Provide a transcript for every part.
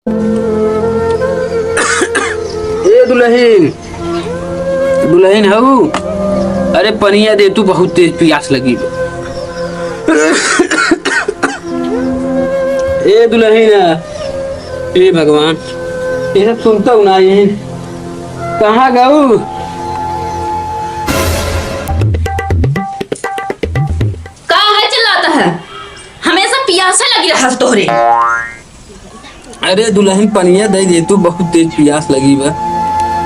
ए दुल्हन दुल्हन हऊ, अरे पनिया दे तू, बहुत तेज प्यास लगी। ए दुल्हन, ए भगवान, ये सब सुनता हूँ ना, ये कहाँ गऊ? कहाँ है चिल्लाता है? हमेशा प्यासा लगी रहा तोहरे। अरे दुल्हन पनिया दे दे तू, बहुत तेज प्यास लगी बा।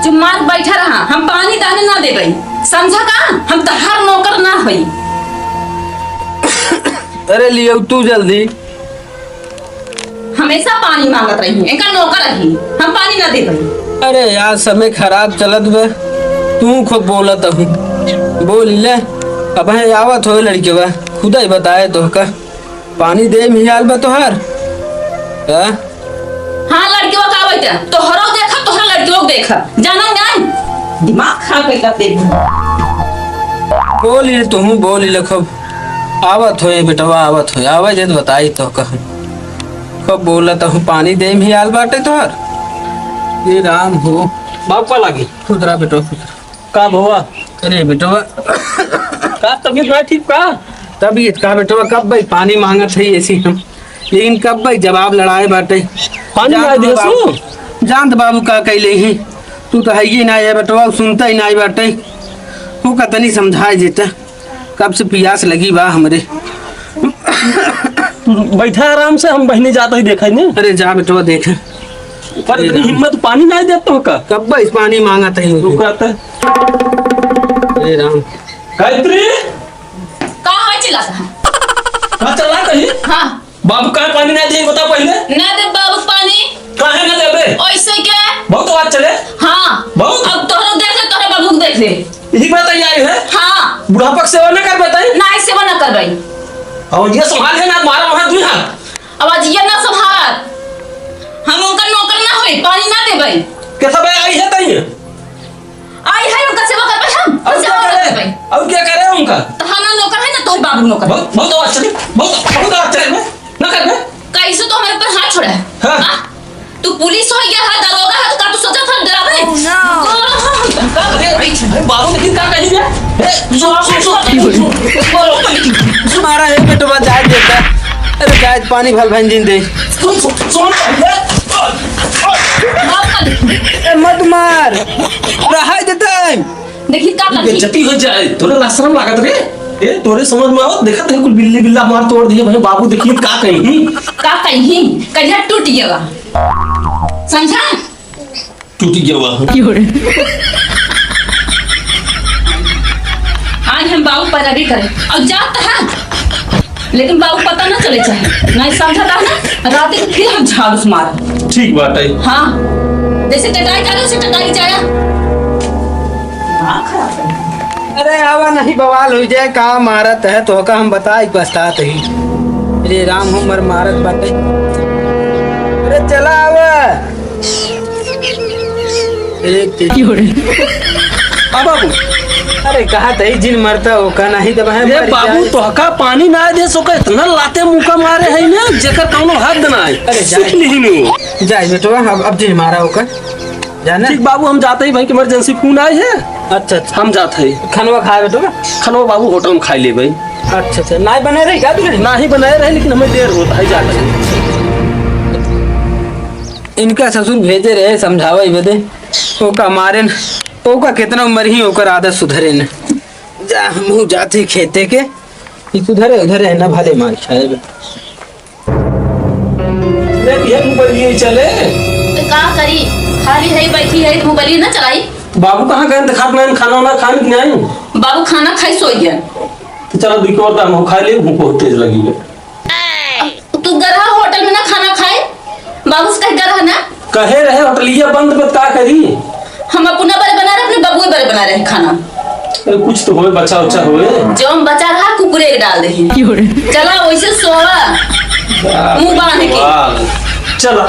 चुप मार बैठा रहा, हम पानी दाने ना दे गई, समझा का? हम तहार नौकर ना हई। अरे लियो तू जल्दी। हमेशा पानी मांगत रही, इनका नौकर रही, हम पानी ना दे गई। अरे यार समय खराब चलत बा, तू खूब बोलत हूँ, बोल ले। अब है आवत हो लड़के बा, खुदा ही बताए तो का पानी दे मियाल बा तोहार। हाँ लड़की का आवत है, तोहरो देखा, तोहरा लड़कियों देखा, जाना नहीं दिमाग खराब करते। बोल ले तू, बोल ले खूब आवत हो बेटवा, आवत हो, आवे जे बताई तो कह खूब बोलत हूँ, पानी दे मियाल बाटे तोहार। ये राम हो बाप का लागी खुदरा बेटो, खुदरा का भवा अरे बेटवा का तबीयत ना ठीक का? तबीयत का बेटवा, कब भाई पानी मांगत है ऐसी हम, लेकिन कब भाई जवाब लड़ाए बाटे। पानी ना दे सो जानत बाबू का कैले ही, तू तो है ही ना है बेटवा, सुनता ही ना बाटे। तू कतनी समझाए जेता, कब से प्यास लगी बा हमरे। बैठा आराम से, हम बहने जाते ही देखा ने। अरे जा बेटवा देख, पर इतनी हिम्मत पानी ना दे तो का? कब भाई पानी मांगत है। रुकाता अरे राम गायत्री कहाँ है चिल्लाता है? का चला कहीं? हाँ बाबू का पानी ना दे बता पहले। ना दे बाबू पानी, काहे ना देबे? ऐसे क्या? बहुत बात चले। हाँ बहुत अब तोहरा देख ले, तोहरे बाबू देख ले। यही बात आई है। हाँ बुढ़ापा की सेवा ना कर बताई, ना ऐसे ना कर भाई। और ये संभाल है ना, मारा वहां दुई हाथ। अब आज ये ना संभाल, हम उनका नौकर ना होई, पानी ना दे भाई। कैसा भाई आई है तई? आई है उनका सेवा कर भाई, हम और सेवा क्या कर करे? भाई। और क्या करे उनका? तहाना नौकर है ना, तोहर बाबू नौकर। बहुत बहुत बात चले, बहुत बहुत बात चले ना कर बे। कैसे तो हमारे पर हाथ छोड़ा है? हाँ। हाँ? तू पुलिस हो गया है, दरोगा है, तो का तू सोचा था डरावे? अरे बाबू लेकिन का कही बे? तुम्हारा है बेटवा, जाए देता। अरे जाए पानी भल भंजिन दे। मत मार, रहा देता। देखी का कर बेइज्जती हो जाए, तोरे लाशरम लागत रे। ए तोरे समझ में आओ, देखत है कुल बिल्ली बिल्ला मार तोड़ दिए भाई। बाबू देखिए का कहीं का कहीं कहिया टूट गया, समझा? टूट गया हुआ। आज हम बाबू पैदा भी करें और जात है, लेकिन बाबू पता ना चले चाहे नहीं, समझा था ना? रात को फिर हम झाड़ू मार। ठीक बात है। हाँ जैसे टटाई करे उसे टटाई जाया। अरे आवा नहीं बवाल हो जाए, का मारत है तो का हम बताई पछतात ही। अरे राम हमर मारत बाटे। अरे चला आवा। बाबू अरे कहा तही जिन मरता हो का नहीं दबा है। ए बाबू तो का पानी ना दे सो का इतना लाते मुका मारे है ना, जेकर कोनो हद ना है। अरे सीख ली नु जाए बेटवा, अब जिन मारा हो का जाना। ठीक बाबू, हम जाते ही भाई, इमरजेंसी फोन आई है। अच्छा अच्छा, हम जाते हैं। खानवा खा बेटवा। खाना बाबू होटल में खाई ले भाई। अच्छा अच्छा, ना बने रही का तू? ना ही बनाए रहे, लेकिन हमें देर होता है जाते हैं। इनका ससुर भेजे रहे समझावे बदे, ओ का मारे न, ओ का कितना उम्र ही ओकर आदत सुधरे न। जा मुँह जाते खेते के कि सुधरे उधरे है ना, भले मार खाए। ये मोबाइल चले तो का करी, खाली है बैठी है, मोबाइल ना चलाई। बाबू कहाँ गए? दिखा मैं खाना वाना खाने नहीं आई। बाबू खाना खाई सो गया। तो चलो दुई और दाम खा ले, भूख बहुत तेज लगी है। तू गरहा होटल में ना खाना खाए, बाबू से कह गरहा ना। कहे रहे होटलिया बंद मत का करी। हम अपना बारे बना रहे, अपने बाबू बारे बना रहे खाना। अरे कुछ तो होए, बच्चा उच्चा होए। जो हम बचा रहा कुकुरे के डाल दे। चला वैसे सोवा मुंह बांध के। चला